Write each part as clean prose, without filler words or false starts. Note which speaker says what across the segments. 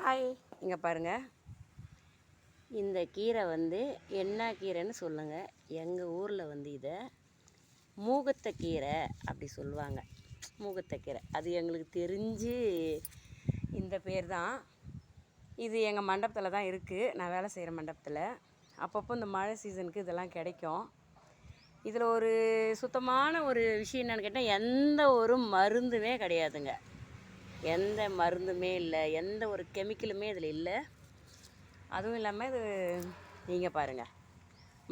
Speaker 1: Hi, இங்கே பாருங்கள். இந்த கீரை வந்து என்ன கீரைன்னு சொல்லுங்கள். எங்கள் ஊரில் வந்து இதை மூகத்தக்கீரை அப்படி சொல்லுவாங்க. மூகத்தக்கீரை அது எங்களுக்கு தெரிஞ்சு இந்த பேர் தான். இது எங்கள் மண்டபத்தில் தான் இருக்குது. நான் வேலை செய்கிற மண்டபத்தில் அப்பப்போ இந்த மழை சீசனுக்கு இதெல்லாம் கிடைக்கும். இதில் ஒரு சுத்தமான ஒரு விஷயம் என்னென்னு கேட்டால், எந்த ஒரு மருந்துமே கிடையாதுங்க. எந்த மருந்துமே இல்லை, எந்த ஒரு கெமிக்கலுமே இதில் இல்லை. அதுவும் இல்லாமல் இது நீங்கள் பாருங்கள்,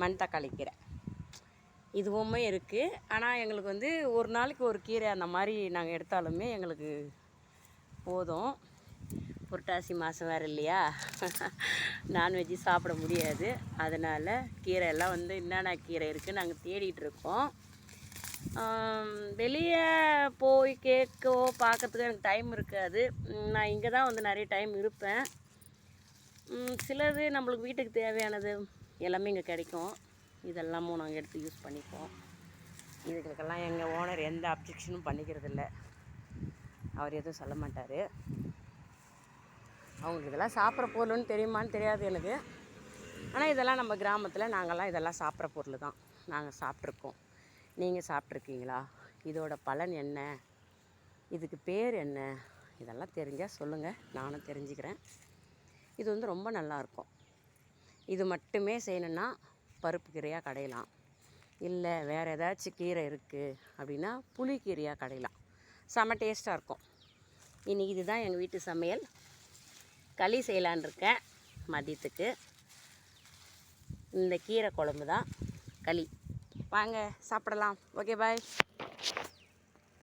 Speaker 1: மண் தக்காளி கீரை இதுவுமே இருக்குது. ஆனால் எங்களுக்கு வந்து ஒரு நாளைக்கு ஒரு கீரை அந்த மாதிரி நாங்கள் எடுத்தாலுமே எங்களுக்கு போதும். புரட்டாசி மாதம் வேறு இல்லையா, நான்வெஜ்ஜு சாப்பிட முடியாது. அதனால் கீரை எல்லாம் வந்து என்னென்ன கீரை இருக்குது நாங்கள் தேடிகிட்ருக்கோம். வெளியே போய் கேட்கவோ பார்க்கறதுக்கு எனக்கு டைம் இருக்காது. நான் இங்கே தான் வந்து நிறைய டைம் இருப்பேன். சிலது நம்மளுக்கு வீட்டுக்கு தேவையானது எல்லாமே இங்கே கிடைக்கும். இதெல்லாமும் நாங்கள் எடுத்து யூஸ் பண்ணிப்போம். இதுகளுக்கெல்லாம் எங்கள் ஓனர் எந்த அப்ஜெக்ஷனும் பண்ணிக்கிறதில்ல. அவர் எதுவும் சொல்ல மாட்டார். அவங்களுக்கு இதெல்லாம் சாப்பிட்ற பொருள்னு தெரியுமான்னு தெரியாது எனக்கு. ஆனால் இதெல்லாம் நம்ம கிராமத்தில் நாங்கள்லாம் இதெல்லாம் சாப்பிட்ற பொருள் தான். நாங்கள் சாப்பிட்ருக்கோம். நீங்கள் சாப்பிட்ருக்கீங்களா? இதோட பலன் என்ன? இதுக்கு பேர் என்ன? இதெல்லாம் தெரிஞ்சால் சொல்லுங்கள், நானும் தெரிஞ்சுக்கிறேன். இது வந்து ரொம்ப நல்லாயிருக்கும். இது மட்டுமே செய்யணுன்னா பருப்பு கீரையாக கடையலாம். இல்லை வேறு ஏதாச்சும் கீரை இருக்குது அப்படின்னா புளிக்கீரையாக கடையலாம். செம்ம டேஸ்ட்டாக இருக்கும். இன்றைக்கி இதுதான் எங்கள் வீட்டு சமையல். களி செய்யலான் இருக்கேன் மதியத்துக்கு. இந்த கீரை குழம்பு தான் களி. வாங்க சாப்பிடலாம். ஓகே, பாய்.